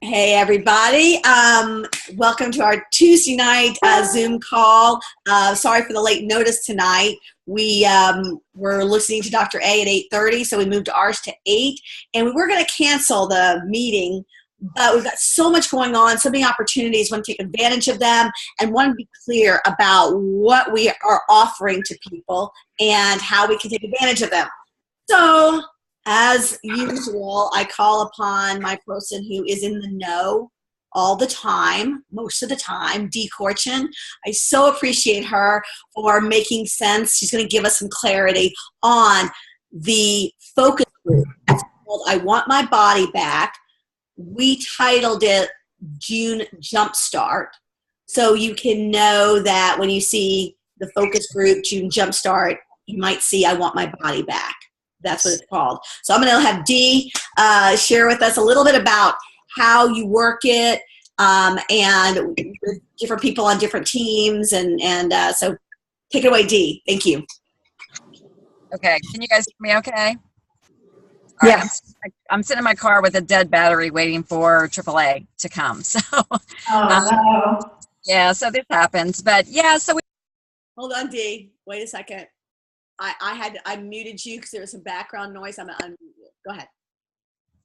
Hey everybody, welcome to our Tuesday night Zoom call. Sorry for the late notice tonight. We were listening to Dr. A at 8:30, so we moved ours to 8, and we were going to cancel the meeting, but we've got so much going on, so many opportunities, want to take advantage of them, and want to be clear about what we are offering to people and how we can take advantage of them. So, as usual, I call upon my person who is in the know all the time, most of the time, Dee Corchin. I so appreciate her for making sense. She's going to give us some clarity on the focus group. It's called I Want My Body Back. We titled it June Jumpstart. So you can know that when you see the focus group, June Jumpstart, you might see I Want My Body Back. That's what it's called. So I'm going to have Dee share with us a little bit about how you work it and with different people on different teams. And so take it away, Dee. Thank you. Okay. Can you guys hear me okay? Yeah. I'm sitting in my car with a dead battery waiting for AAA to come. So, no. Yeah, so this happens. But yeah, so Hold on, Dee. Wait a second. I muted you because there was some background noise. I'm unmuted. Go ahead.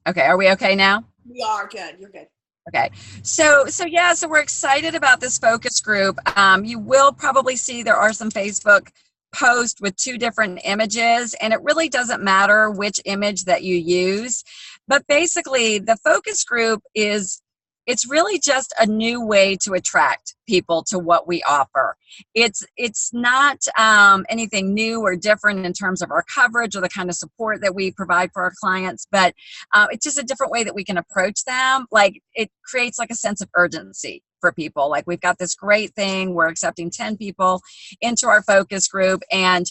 Okay, are we okay now? We are good. You're good. Okay, so we're excited about this focus group. You will probably see there are some Facebook posts with 2 different images, and it really doesn't matter which image that you use. But basically, the focus group it's really just a new way to attract people to what we offer. It's not anything new or different in terms of our coverage or the kind of support that we provide for our clients, but it's just a different way that we can approach them. Like, it creates like a sense of urgency for people. Like, we've got this great thing, we're accepting 10 people into our focus group, and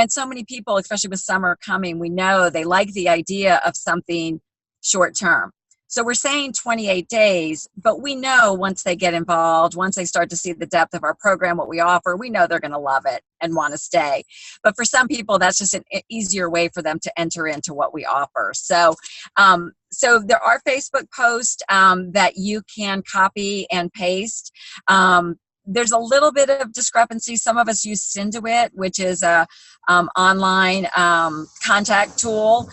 so many people, especially with summer coming, we know they like the idea of something short term. So we're saying 28 days, but we know once they get involved, once they start to see the depth of our program, what we offer, we know they're going to love it and want to stay. But for some people, that's just an easier way for them to enter into what we offer. So there are Facebook posts that you can copy and paste. There's a little bit of discrepancy. Some of us use Synduit, which is a online contact tool.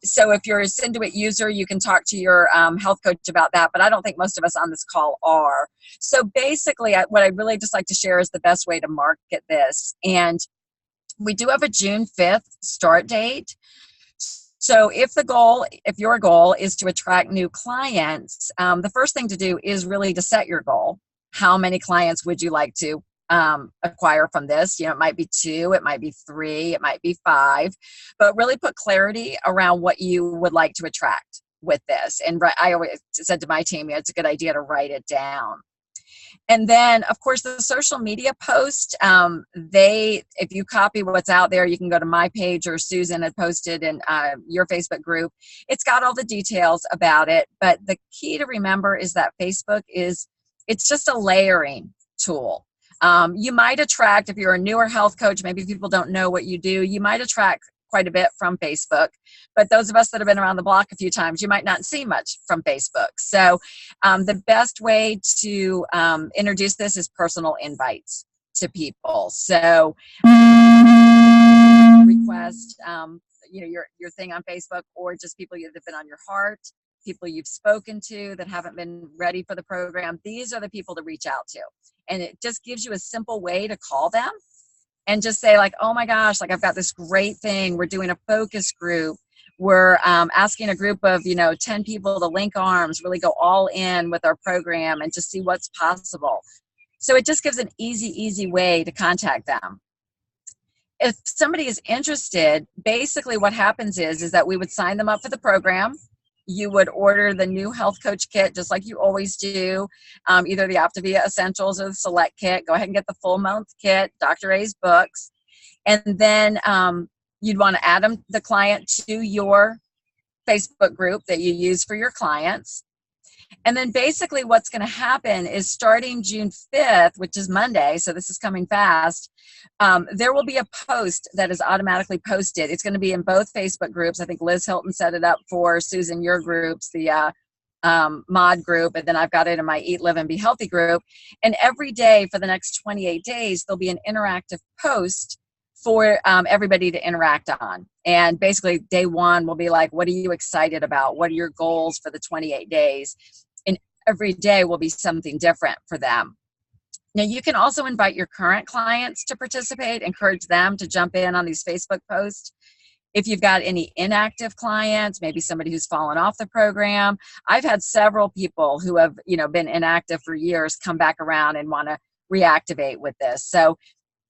So if you're a Synduit user, you can talk to your health coach about that, but I don't think most of us on this call are. So basically, what I'd really just like to share is the best way to market this. And we do have a June 5th start date. So if your goal is to attract new clients, the first thing to do is really to set your goal. How many clients would you like to acquire from this? It might be 2, it might be 3, it might be 5, but really put clarity around what you would like to attract with this. And I always said to my team, it's a good idea to write it down. And then, of course, the social media post, if you copy what's out there, you can go to my page, or Susan had posted in your Facebook group. It's got all the details about it. But the key to remember is that Facebook it's just a layering tool. You might attract, if you're a newer health coach, maybe people don't know what you do, you might attract quite a bit from Facebook. But those of us that have been around the block a few times, you might not see much from Facebook. So the best way to introduce this is personal invites to people. So request your thing on Facebook, or just people that have been on your heart, people you've spoken to that haven't been ready for the program. These are the people to reach out to. And it just gives you a simple way to call them and just say, like, oh my gosh, like, I've got this great thing. We're doing a focus group. We're asking a group of 10 people to link arms, really go all in with our program and just see what's possible. So it just gives an easy way to contact them. If somebody is interested, basically what happens is that we would sign them up for the program. You would order the new health coach kit, just like you always do, either the Optavia Essentials or the Select kit. Go ahead and get the full month kit, Dr. A's books. And then you'd want to add the client to your Facebook group that you use for your clients. And then basically what's going to happen is, starting June 5th, which is Monday, so this is coming fast, there will be a post that is automatically posted. It's going to be in both Facebook groups. I think Liz Hilton set it up for Susan, your groups, the mod group, and then I've got it in my Eat, Live, and Be Healthy group. And every day for the next 28 days, there'll be an interactive post for everybody to interact on. And basically day one will be like, what are you excited about? What are your goals for the 28 days? And every day will be something different for them. Now, you can also invite your current clients to participate, encourage them to jump in on these Facebook posts. If you've got any inactive clients, maybe somebody who's fallen off the program. I've had several people who have, been inactive for years come back around and want to reactivate with this. So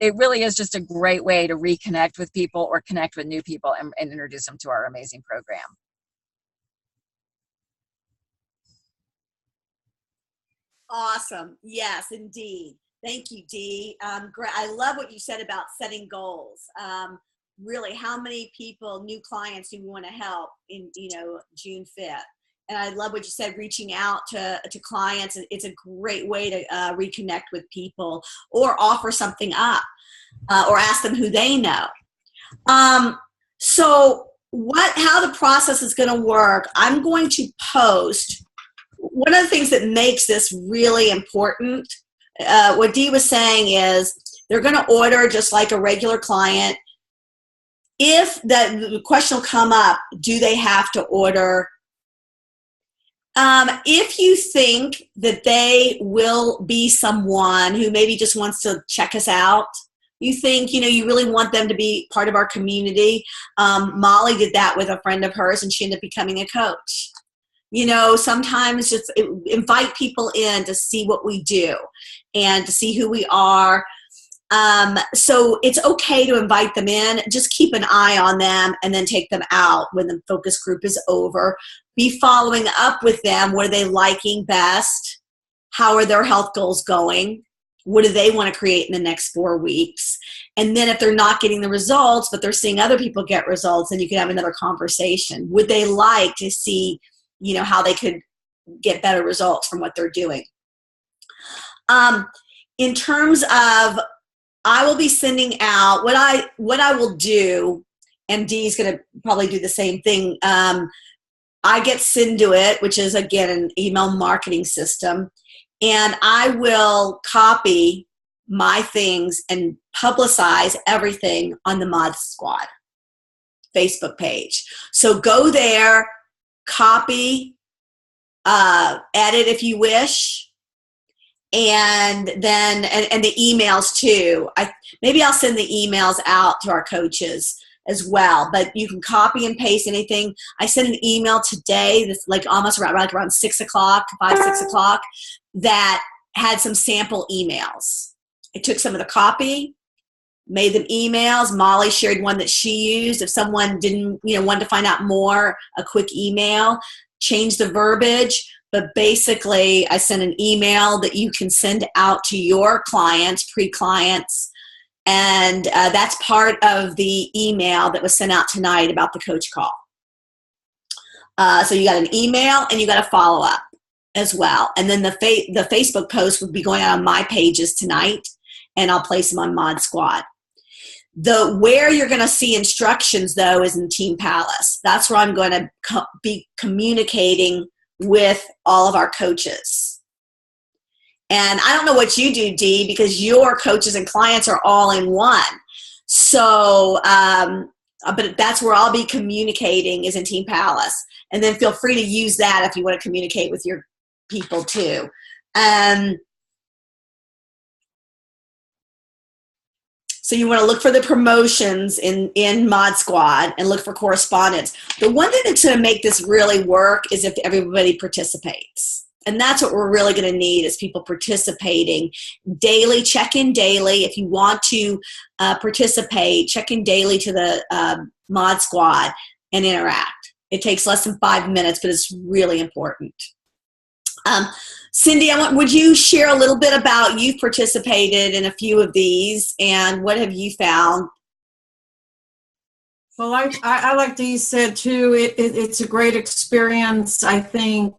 it really is just a great way to reconnect with people or connect with new people and introduce them to our amazing program. Awesome. Yes, indeed. Thank you, Dee. I love what you said about setting goals. Really, how many people, new clients, do we want to help in, June 5th? And I love what you said, reaching out to clients. It's a great way to reconnect with people or offer something up or ask them who they know. So how the process is going to work, I'm going to post. One of the things that makes this really important, what Dee was saying is they're going to order just like a regular client. If the question will come up, do they have to order? If you think that they will be someone who maybe just wants to check us out, you think, you really want them to be part of our community. Molly did that with a friend of hers, and she ended up becoming a coach. Sometimes just invite people in to see what we do and to see who we are. So it's okay to invite them in. Just keep an eye on them and then take them out when the focus group is over. Be following up with them. What are they liking best? How are their health goals going? What do they want to create in the next 4 weeks? And then if they're not getting the results, but they're seeing other people get results, then you can have another conversation. Would they like to see, how they could get better results from what they're doing? In terms of, I will be sending out what I will do, and Dee's going to probably do the same thing. I get Synduit, which is, again, an email marketing system, and I will copy my things and publicize everything on the Mod Squad Facebook page. So go there, copy, edit if you wish, and then and the emails too. Maybe I'll send the emails out to our coaches as well, but you can copy and paste anything. I sent an email today that's like almost around 6 o'clock, 6 o'clock, that had some sample emails. I took some of the copy, made them emails. Molly shared one that she used. If someone didn't, wanted to find out more, a quick email, change the verbiage. But basically, I sent an email that you can send out to your clients, pre-clients, and that's part of the email that was sent out tonight about the coach call. So you got an email and you got a follow-up as well. And then the Facebook post would be going out on my pages tonight, and I'll place them on Mod Squad. Where you're going to see instructions, though, is in Team Palace. That's where I'm going to be communicating with all of our coaches. And I don't know what you do, Dee, because your coaches and clients are all in one. So, but that's where I'll be communicating, is in Team Palace. And then feel free to use that if you want to communicate with your people too. So you want to look for the promotions in Mod Squad and look for correspondence. The one thing that's going to make this really work is if everybody participates. And that's what we're really going to need, is people participating daily. Check in daily. If you want to participate, check in daily to the Mod Squad and interact. It takes less than 5 minutes, but it's really important. Cindy, would you share a little bit about, you've participated in a few of these, and what have you found? Well, I like Dee said too, it's a great experience. I think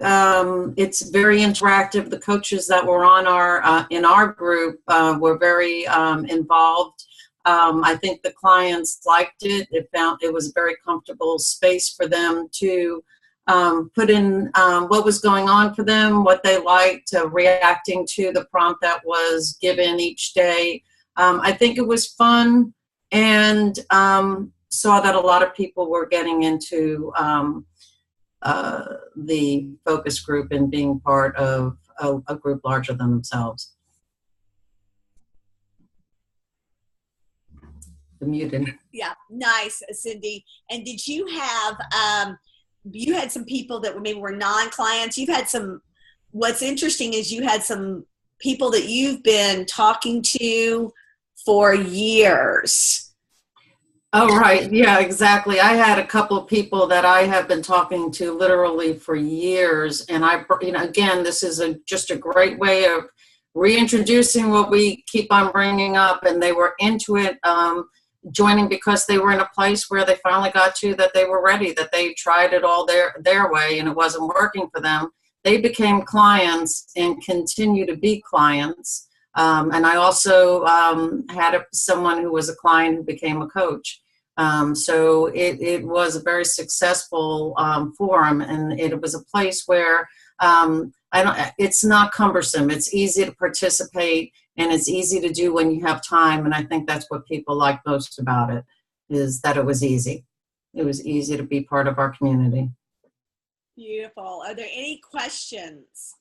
it's very interactive. The coaches that were on in our group were very involved. I think the clients liked it. It was a very comfortable space for them to put in what was going on for them, what they liked, reacting to the prompt that was given each day. I think it was fun, and saw that a lot of people were getting into the focus group and being part of a group larger than themselves. Muted. Yeah, nice, Cindy. And did you have, you had some people that maybe were non-clients. You've had some, what's interesting is you had some people that you've been talking to for years. Oh, right. Yeah, exactly. I had a couple of people that I have been talking to literally for years. And again, this is just a great way of reintroducing what we keep on bringing up. And they were into it, joining because they were in a place where they finally got to that they were ready, that they tried it all their way and it wasn't working for them. They became clients and continue to be clients. And I also had someone who was a client who became a coach. So it was a very successful forum, and it was a place where it's not cumbersome. It's easy to participate, and it's easy to do when you have time. And I think that's what people like most about it, is that it was easy. It was easy to be part of our community. Beautiful. Are there any questions?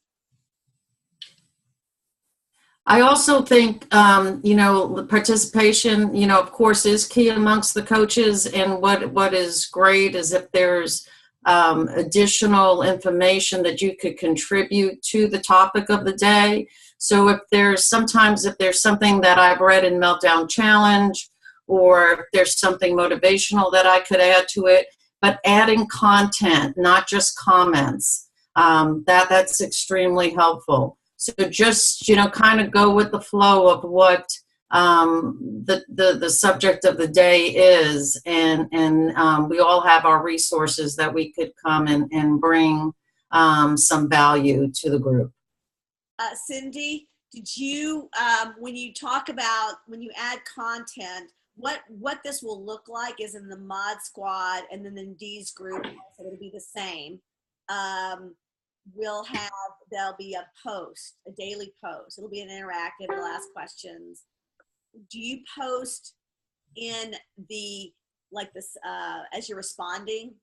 I also think, the participation, of course, is key amongst the coaches. And what is great is if there's additional information that you could contribute to the topic of the day. So if there's something that I've read in Meltdown Challenge, or if there's something motivational that I could add to it, but adding content, not just comments, that's extremely helpful. So just, kind of go with the flow of what the subject of the day is. And we all have our resources that we could come and bring some value to the group. Cindy, did you, when you add content, what this will look like is in the Mod Squad and then in Dee's group, so it'll be the same. There'll be a post, a daily post. It'll be an interactive, it'll ask questions. Do you post in as you're responding?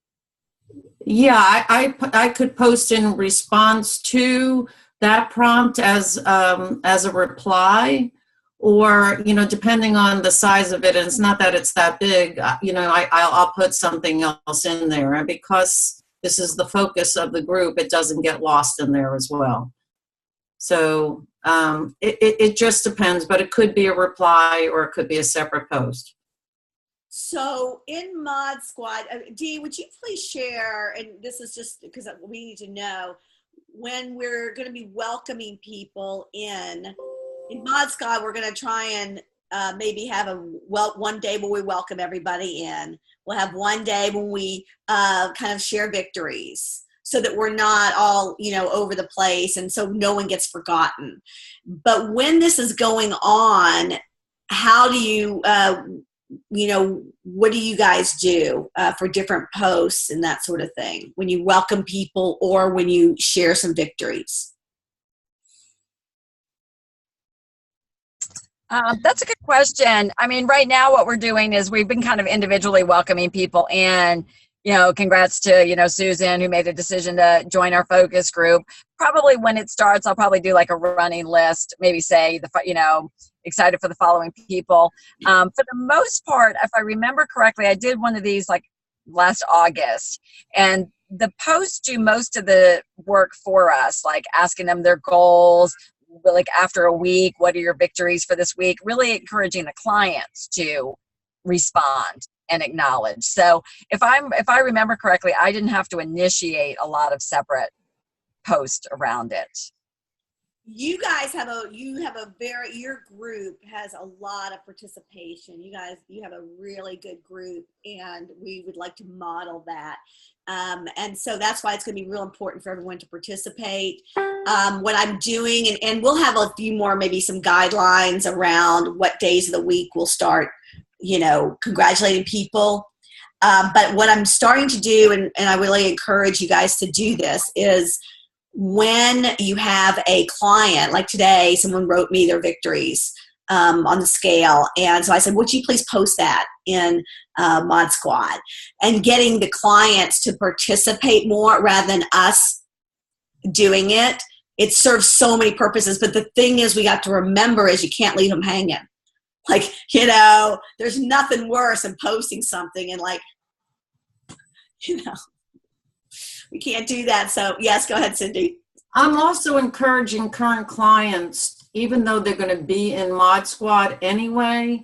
Yeah, I could post in response to that prompt as a reply, or, depending on the size of it, and it's not that it's that big, I'll put something else in there. And because this is the focus of the group, it doesn't get lost in there as well. So it just depends, but it could be a reply or it could be a separate post. So in Mod Squad, Dee, would you please share, and this is just because we need to know, when we're going to be welcoming people in Mod Squad, we're going to try and maybe have one day where we welcome everybody in. We'll have one day when we kind of share victories, so that we're not all, over the place, and so no one gets forgotten. But when this is going on, how do you, what do you guys do for different posts and that sort of thing when you welcome people or when you share some victories? That's a good question. I mean, right now what we're doing is we've been kind of individually welcoming people in. Congrats to, Susan, who made a decision to join our focus group. Probably when it starts, I'll probably do like a running list, maybe say, excited for the following people. For the most part, if I remember correctly, I did one of these like last August, and the posts do most of the work for us, like asking them their goals, like after a week, what are your victories for this week? Really encouraging the clients to respond and acknowledge. So if I remember correctly, I didn't have to initiate a lot of separate posts around it. You guys your group has a lot of participation. You have a really good group, and we would like to model that. And so that's why it's going to be real important for everyone to participate. What I'm doing, and we'll have a few more, maybe some guidelines around what days of the week we'll start, congratulating people. But what I'm starting to do, and I really encourage you guys to do this, is when you have a client, like today, someone wrote me their victories on the scale. And so I said, would you please post that in Mod Squad? And getting the clients to participate more rather than us doing it, it serves so many purposes. But the thing is, we got to remember is you can't leave them hanging. Like, you know, there's nothing worse than posting something and like, you know, we can't do that. So yes, go ahead, Cindy. I'm also encouraging current clients, even though they're going to be in Mod Squad anyway,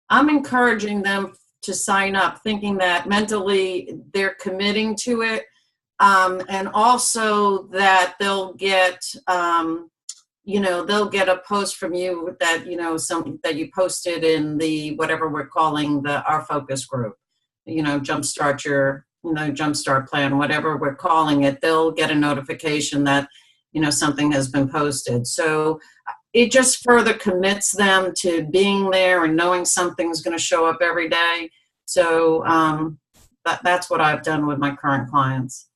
I'm encouraging them to sign up thinking that mentally they're committing to it. And also that they'll get, you know, they'll get a post from you that, you know, some that you posted in the, whatever we're calling our focus group, you know, jumpstart your, you know, jumpstart plan, whatever we're calling it, they'll get a notification that, you know, something has been posted. So it just further commits them to being there and knowing something's going to show up every day. So that's what I've done with my current clients.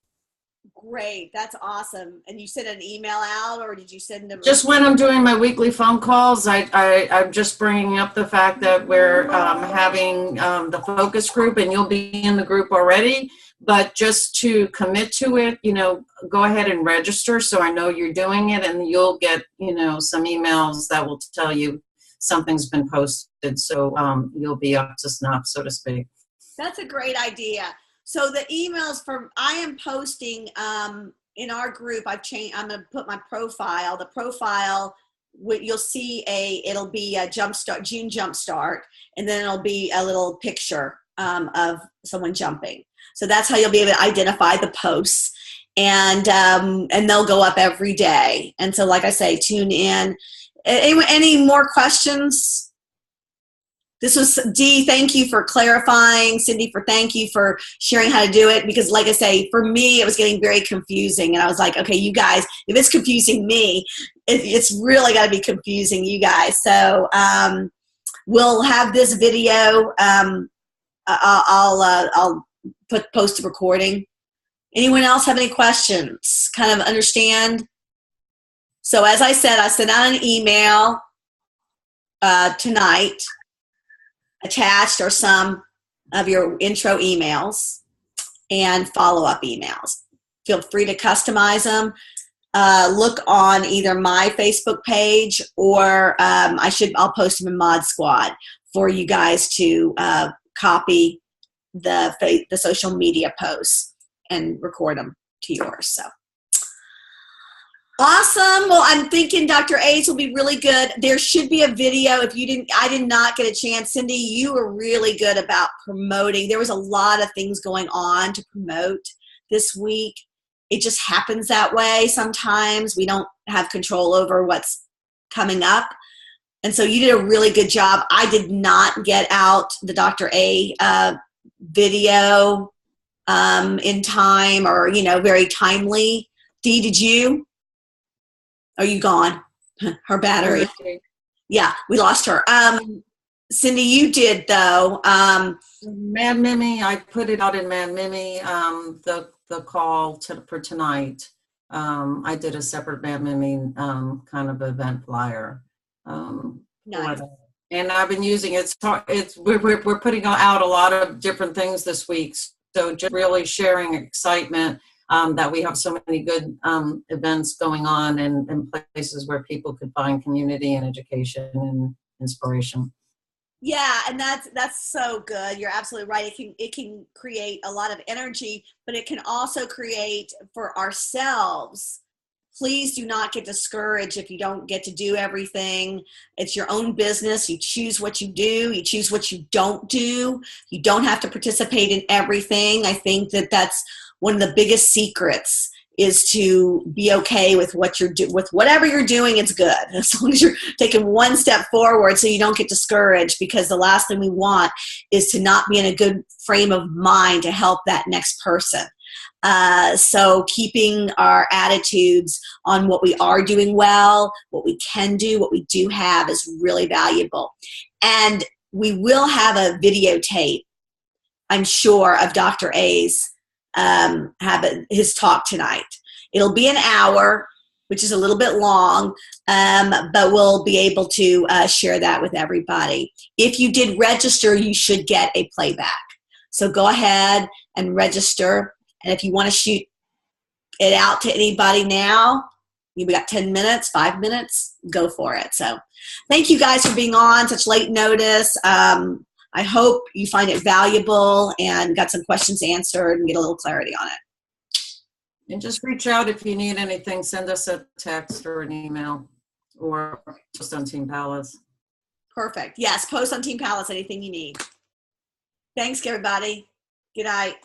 Great. That's awesome. And you sent an email out, or did you send them? Just when I'm doing my weekly phone calls, I'm just bringing up the fact that we're having the focus group, and you'll be in the group already. But just to commit to it, you know, go ahead and register so I know you're doing it, and you'll get, you know, some emails that will tell you something's been posted. So you'll be up to snuff, so to speak. That's a great idea. So the emails I am posting in our group, I'm going to put my profile. The profile, you'll see it'll be a Jumpstart, June Jumpstart, and then it'll be a little picture of someone jumping. So that's how you'll be able to identify the posts, and they'll go up every day. And so, like I say, tune in. Any more questions? This was Dee. Thank you for clarifying. Cindy, thank you for sharing how to do it, because like I say, for me, it was getting very confusing. And I was like, okay, you guys, if it's confusing me, it's really got to be confusing you guys. So we'll have this video. I'll post a recording. Anyone else have any questions? Kind of understand? So as I said, I sent out an email tonight. Attached are some of your intro emails and follow-up emails. Feel free to customize them. Look on either my Facebook page, or I'll post them in Mod Squad for you guys to copy the social media posts and record them to yours. So awesome. Well, I'm thinking Dr. A's will be really good. There should be a video. I did not get a chance. Cindy, you were really good about promoting. There was a lot of things going on to promote this week. It just happens that way. Sometimes we don't have control over what's coming up. And so you did a really good job. I did not get out the Dr. A video in time, or, you know, very timely. Dee, did you? Are you gone? Her battery. Yeah, we lost her. Cindy, you did though. Mad Mimi, I put it out in Mad Mimi, the call for tonight. I did a separate Mad Mimi kind of event flyer. Nice. And I've been using it. We're putting out a lot of different things this week. So just really sharing excitement that we have so many good events going on, and places where people could find community and education and inspiration. Yeah, and that's so good. You're absolutely right. It can create a lot of energy, but it can also create for ourselves. Please do not get discouraged if you don't get to do everything. It's your own business. You choose what you do. You choose what you don't do. You don't have to participate in everything. I think that's one of the biggest secrets, is to be okay with what you're doing. With whatever you're doing, it's good. As long as you're taking one step forward so you don't get discouraged, because the last thing we want is to not be in a good frame of mind to help that next person. So keeping our attitudes on what we are doing well, what we can do, what we do have is really valuable. And we will have a videotape I'm sure, of Dr. A's his talk tonight. It'll be an hour, which is a little bit long, but we'll be able to share that with everybody. If you did register, you should get a playback. So go ahead and register. And if you want to shoot it out to anybody now, you've got 10 minutes, 5 minutes, go for it. So thank you guys for being on such late notice. I hope you find it valuable and got some questions answered and get a little clarity on it. And just reach out if you need anything. Send us a text or an email, or just on Team Palace. Perfect. Yes, post on Team Palace anything you need. Thanks, everybody. Good night.